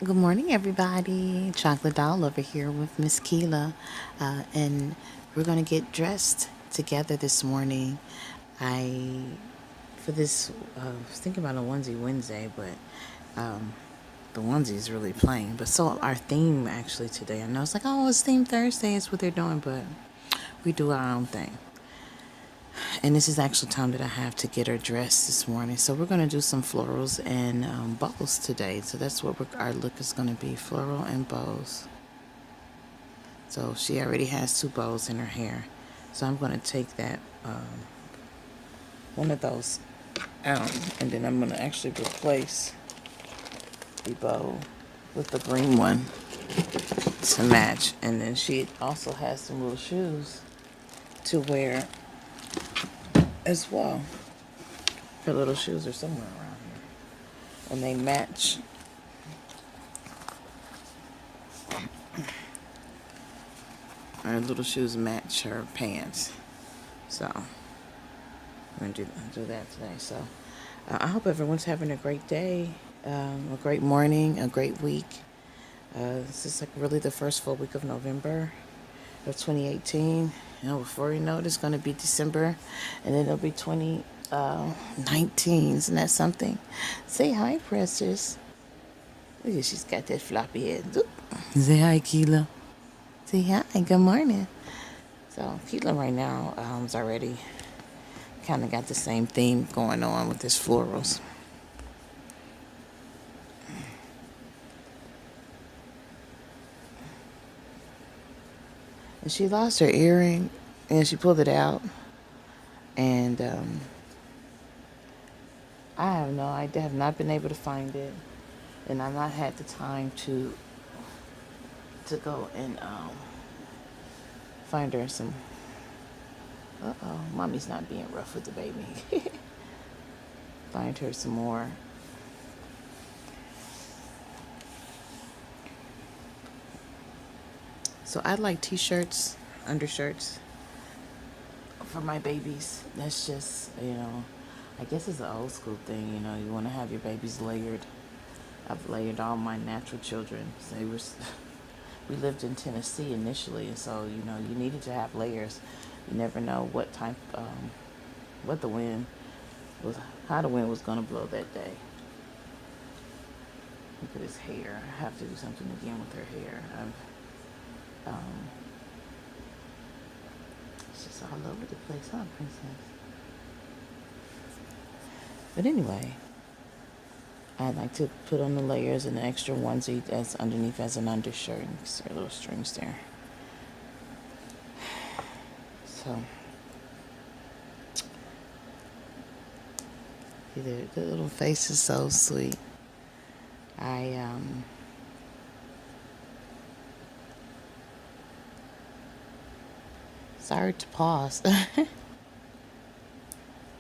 Good morning, everybody. Chocolate Doll over here with Miss Keela, and we're gonna get dressed together this morning. I for this I was thinking about a onesie Wednesday, but the onesie is really plain. But so our theme actually today, I know it's like, oh, it's theme Thursday. It's what they're doing, but we do our own thing. And this is actually time that I have to get her dressed this morning. So we're going to do some florals and bows today. So that's what our look is going to be, floral and bows. So she already has two bows in her hair. So I'm going to take that, one of those out. And then I'm going to actually replace the bow with the green one to match. And then she also has some little shoes to wear as well. Her little shoes are somewhere around here. And they match. Her little shoes match her pants. So, we're going to do that today. So, I hope everyone's having a great day, a great morning, a great week. This is like really the first full week of November of 2018. You know, before you know it, it's going to be December, and then it'll be 2019. Isn't that something? Say hi, Precious. Look at, she's got that floppy head. Oop. Say hi, Keela. Say hi. Good morning. So Keela right now is already kind of got the same theme going on with this florals. And she lost her earring, and she pulled it out. And I have not been able to find it, and I've not had the time to go and find her some. Mommy's not being rough with the baby. Find her some more. So I like t-shirts, undershirts for my babies. That's just, I guess it's an old school thing, you want to have your babies layered. I've layered all my natural children. We lived in Tennessee initially, and so, you needed to have layers. You never know what what the wind was, how the wind was going to blow that day. Look at his hair. I have to do something again with her hair. It's just all over the place, huh, Princess? But anyway, I like to put on the layers and an extra onesie that's underneath as an undershirt. There are little strings there. So, the little face is so sweet. Sorry to pause.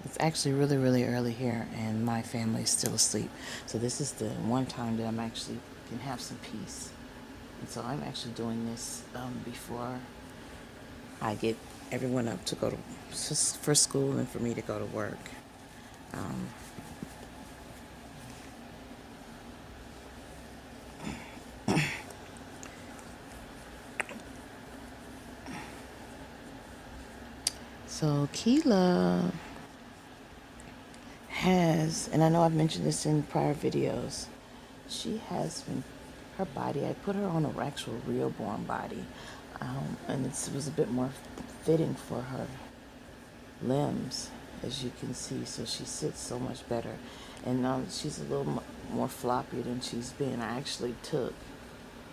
It's actually really, really early here, and my family is still asleep. So this is the one time that I'm actually can have some peace. And so I'm actually doing this before I get everyone up to go for school and for me to go to work. So Keela has, and I know I've mentioned this in prior videos, she has been, her body, I put her on an actual real born body, and it was a bit more fitting for her limbs, as you can see, so she sits so much better, and she's a little more floppy than she's been. I actually took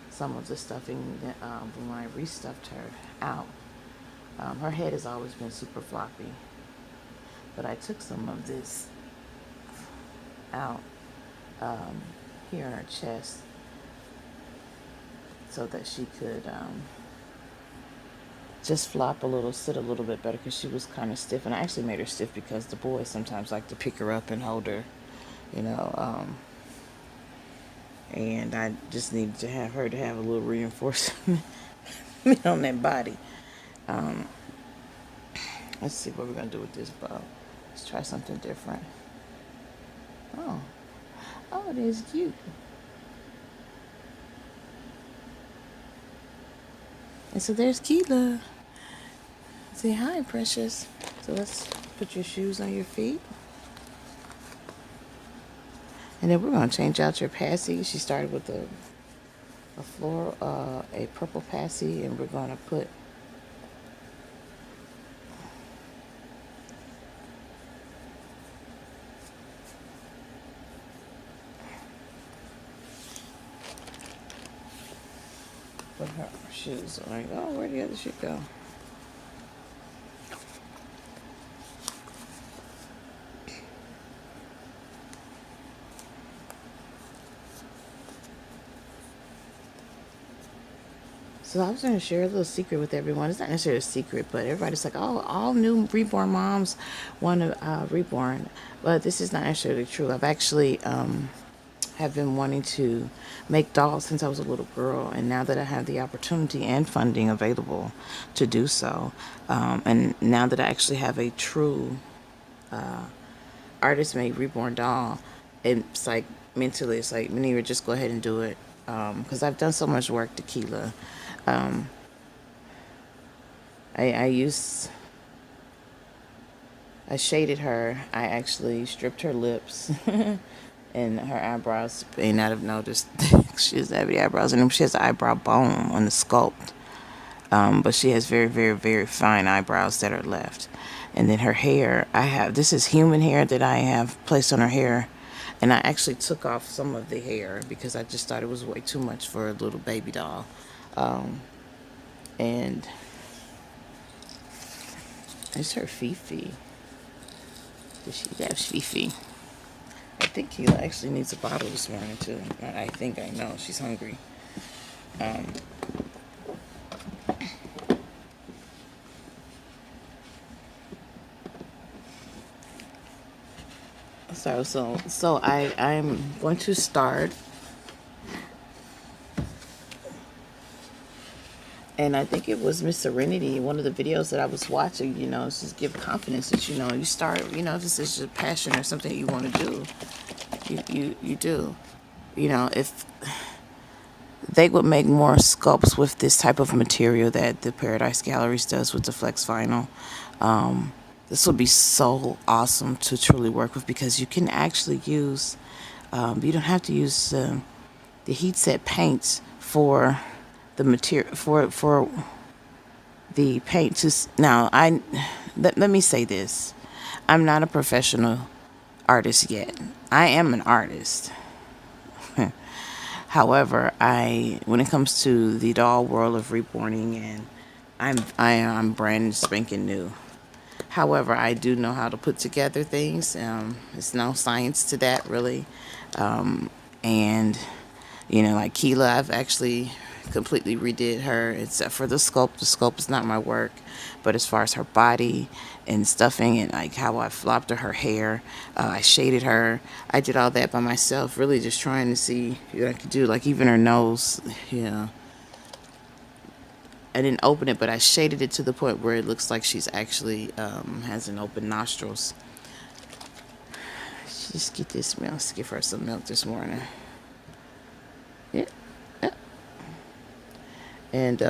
some of the stuffing when I restuffed her out. Her head has always been super floppy, but I took some of this out here in her chest so that she could just flop a little, sit a little bit better, because she was kind of stiff. And I actually made her stiff because the boys sometimes like to pick her up and hold her, and I just needed to have her to have a little reinforcement on that body. Let's see what we're going to do with this bow. Let's try something different. Oh, it is cute. And so there's Keela. Say hi, precious. So let's put your shoes on your feet. And then we're going to change out your passy. She started with a floral, a purple passy, and we're going to put her shoes on. Oh, where did the other shoe go? So I was going to share a little secret with everyone. It's not necessarily a secret, but everybody's like, oh, all new reborn moms want to reborn. But this is not necessarily true. I've actually have been wanting to make dolls since I was a little girl. And now that I have the opportunity and funding available to do so, and now that I actually have a true artist-made reborn doll, it's like mentally, it's like, Manira, just go ahead and do it. Because I've done so much work to Keela. Um, I I shaded her. I actually stripped her lips and her eyebrows. You may not have noticed she has heavy eyebrows, and she has an eyebrow bone on the sculpt. But she has very, very, very fine eyebrows that are left. And then her hair, this is human hair that I have placed on her hair. And I actually took off some of the hair because I just thought it was way too much for a little baby doll. And it's her Fifi. Does she have Fifi? I think Keela actually needs a bottle this morning too. I know she's hungry. I'm going to start, and I think it was Miss Serenity, one of the videos that I was watching. Just give confidence that you start. If this is your passion or something that you want to do, you do. If they would make more sculpts with this type of material that the Paradise Galleries does with the Flex Vinyl. This would be so awesome to truly work with because you can actually use, you don't have to use the heat set paints for the material, for the paint to, now let me say this. I'm not a professional artist yet. I am an artist. However, when it comes to the doll world of reborning, and I'm brand spanking new. However, I do know how to put together things. It's no science to that, really. And like Keela, I've actually completely redid her, except for the sculpt. The sculpt is not my work, but as far as her body and stuffing and like how I flopped her hair, I shaded her. I did all that by myself, really just trying to see what I could do. Like even her nose, I didn't open it, but I shaded it to the point where it looks like she's actually has an open nostrils. Just get this milk. Let's give her some milk this morning. Yeah. And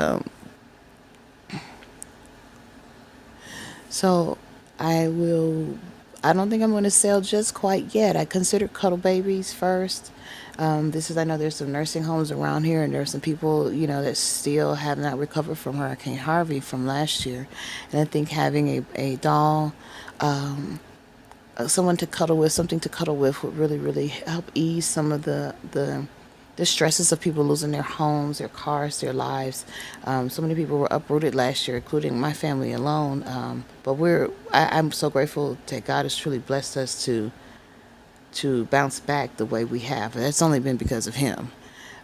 so I don't think I'm going to sell just quite yet. I considered cuddle babies first. I know there's some nursing homes around here, and there's some people, that still have not recovered from Hurricane Harvey from last year. And I think having a doll, someone to cuddle with, something to cuddle with, would really, really help ease some of the stresses of people losing their homes, their cars, their lives. So many people were uprooted last year, including my family alone. But I'm so grateful that God has truly blessed us to bounce back the way we have. That's only been because of Him,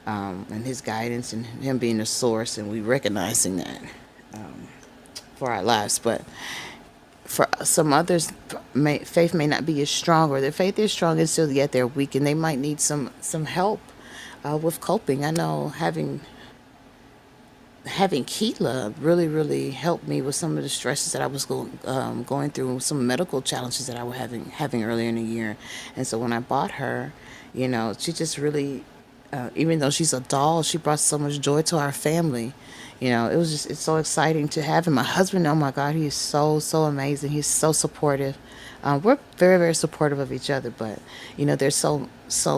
and His guidance, and Him being the source, and we recognizing that for our lives. But for some others, faith may not be as strong, or their faith is strong and still yet they're weak, and they might need some help with coping. I know having Keela really, really helped me with some of the stresses that I was going through, some medical challenges that I was having earlier in the year. And so when I bought her, she just really even though she's a doll, she brought so much joy to our family. It was just, it's so exciting to have him. My husband, oh my God, he is so, so amazing. He's so supportive. We're very, very supportive of each other, but there's so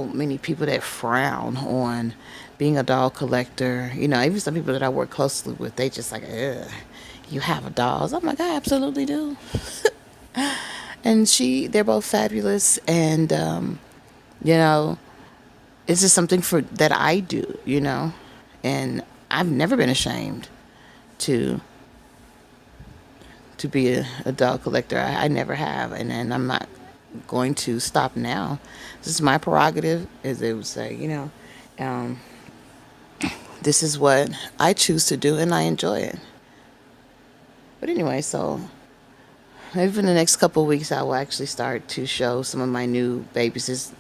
many people that frown on being a doll collector. Even some people that I work closely with, they just like, ugh, you have a dolls. I'm like, I absolutely do. And they're both fabulous, and you know, it's just something for that I do, and I've never been ashamed to be a dog collector. I never have, and I'm not going to stop now. This is my prerogative, as they would say. Um, this is what I choose to do, and I enjoy it. But anyway, so maybe in the next couple of weeks, I will actually start to show some of my new babies. There's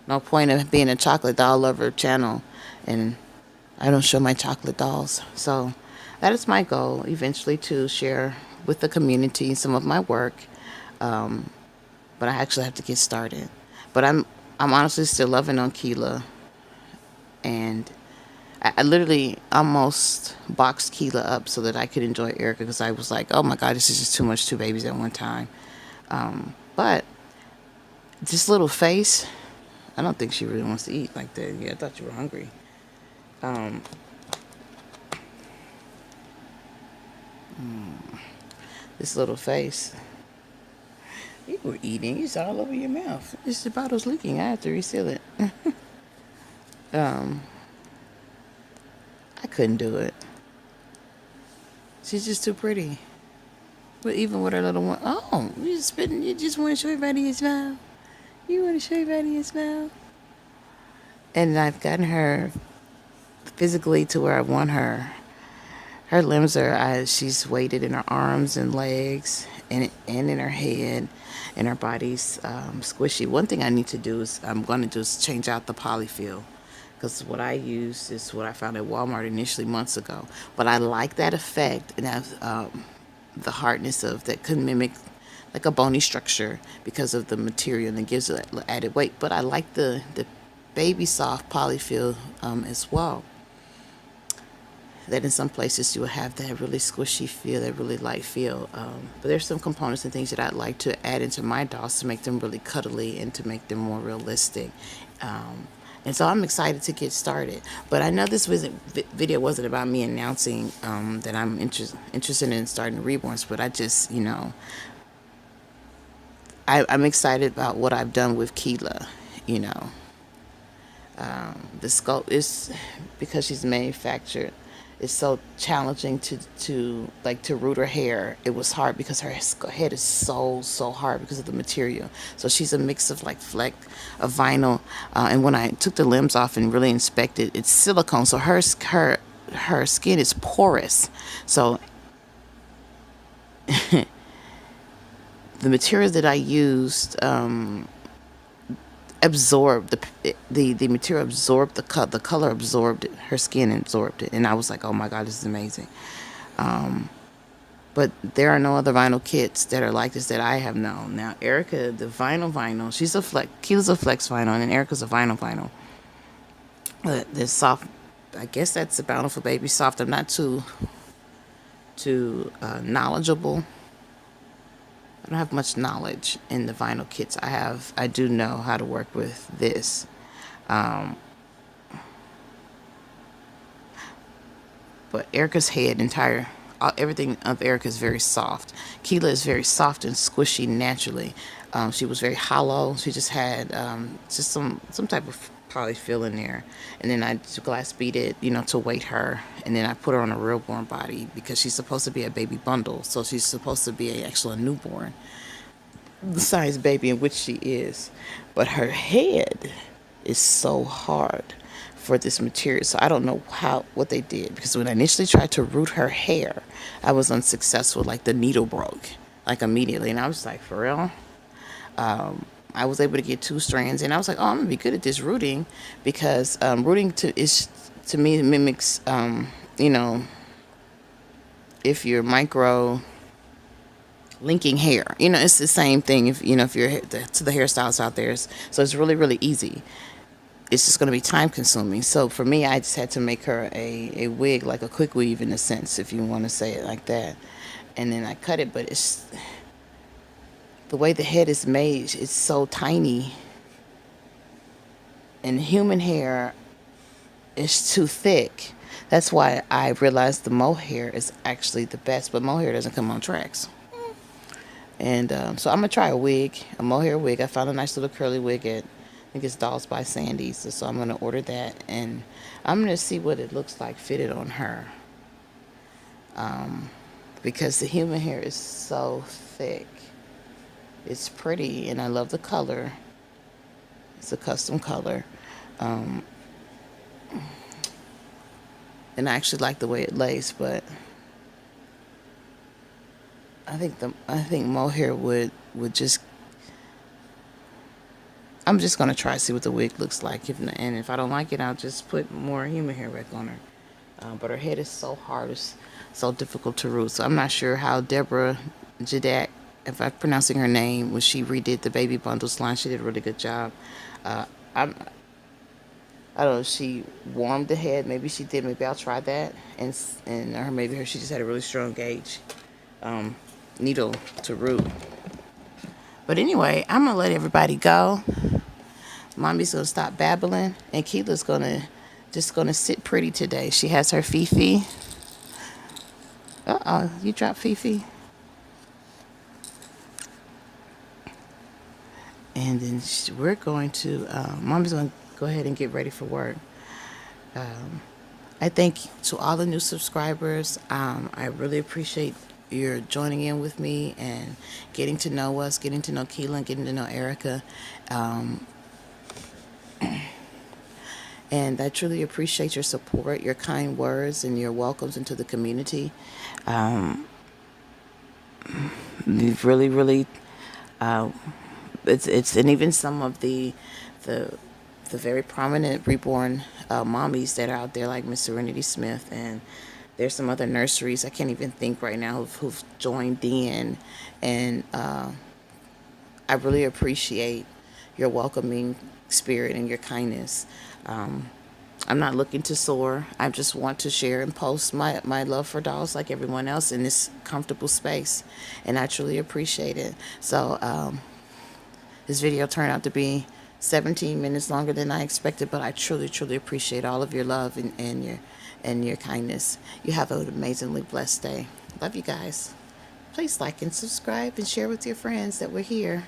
no point of being a chocolate doll lover channel, and I don't show my chocolate dolls. So that is my goal, eventually to share with the community some of my work. But I actually have to get started. But I'm honestly still loving on Keela, and I literally almost boxed Keela up so that I could enjoy Erica, because I was like, oh my God, this is just too much, two babies at one time. But this little face, I don't think she really wants to eat like that. Yeah, I thought you were hungry. This little face. You were eating. It's all over your mouth. The bottle's leaking. I have to reseal it. I couldn't do it. She's just too pretty. But even with her little one, oh, you spitting. You just want to show everybody your smile. You want to show everybody your smile. And I've gotten her physically to where I want her. Her limbs are, she's weighted in her arms and legs, and in her head, and her body's squishy. One thing I need to do is, I'm going to do is change out the polyfill, because what I use is what I found at Walmart initially months ago. But I like that effect, and the hardness of that could mimic like a bony structure because of the material, and it gives it added weight. But I like the baby soft polyfill as well. That in some places you will have that really squishy feel, that really light feel. But there's some components and things that I'd like to add into my dolls to make them really cuddly and to make them more realistic. And so I'm excited to get started. But I know this video wasn't about me announcing that I'm interested in starting reborns, but I just, I'm excited about what I've done with Keela, the sculpt is, because she's manufactured, it's so challenging to root her hair. It was hard because her head is so hard because of the material. So she's a mix of like of vinyl, and when I took the limbs off and really inspected, it's silicone. So her skin is porous. So the materials that I used absorbed the material, absorbed the color, absorbed it, her skin absorbed it, and I was like, oh my God, this is amazing. But there are no other vinyl kits that are like this that I have known. Now Erica, the vinyl, she's Keela's a flex vinyl, and Erica's a vinyl. But this soft, I guess that's the Bountiful Baby soft. I'm not too knowledgeable. I don't have much knowledge in the vinyl kits. I do know how to work with this. But Erica's head, everything of Erica is very soft. Keela is very soft and squishy naturally. She was very hollow. She just had just some type of polyfill in there, and then I glass beat it, to weight her, and then I put her on a real-born body because she's supposed to be a baby bundle, so she's supposed to be actually a newborn, the size baby in which she is. But her head is so hard for this material, so I don't know what they did, because when I initially tried to root her hair, I was unsuccessful. Like the needle broke like immediately, and I was like, for real? I was able to get 2 strands, and I was like, oh, I'm gonna be good at this rooting, because rooting to me mimics, if you're micro linking hair, it's the same thing. If you're to the hairstylists out there, so it's really, really easy. it's just going to be time consuming. So for me, I just had to make her a wig, like a quick weave in a sense, if you want to say it like that. And then I cut it, but it's the way the head is made, it's so tiny. And human hair is too thick. That's why I realized the mohair is actually the best, but mohair doesn't come on tracks. And so I'm gonna try a wig, a mohair wig. I found a nice little curly wig at, I think it's Dolls by Sandy's. So I'm gonna order that, and I'm gonna see what it looks like fitted on her. Because the human hair is so thick. It's pretty, and I love the color. It's a custom color. Um, and I actually like the way it lays, but I think mohair would just. I'm just gonna try to see what the wig looks like, and if I don't like it, I'll just put more human hair back on her. But her head is so hard, it's so difficult to root. So I'm not sure how Deborah Jadak, if I'm pronouncing her name, when she redid the baby bundles line, she did a really good job. Uh, I'm, I don't know if she warmed the head. Maybe she did. Maybe I'll try that. And or maybe she just had a really strong gauge needle to root. But anyway, I'm gonna let everybody go. Mommy's gonna stop babbling, and Keela's gonna sit pretty today. She has her Fifi. You dropped Fifi. And then we're going to. Mommy's gonna go ahead and get ready for work. I thank to all the new subscribers. I really appreciate your joining in with me and getting to know us, getting to know Keela, and getting to know Erica. And I truly appreciate your support, your kind words, and your welcomes into the community. We've really, really, it's and even some of the very prominent reborn mommies that are out there, like Miss Serenity Smith, and there's some other nurseries I can't even think right now who've joined in, and I really appreciate your welcoming spirit and your kindness. I'm not looking to soar. I just want to share and post my love for dolls like everyone else in this comfortable space, and I truly appreciate it. So this video turned out to be 17 minutes longer than I expected, but I truly, truly appreciate all of your love and your kindness. You have an amazingly blessed day. Love you guys. Please like and subscribe and share with your friends that we're here.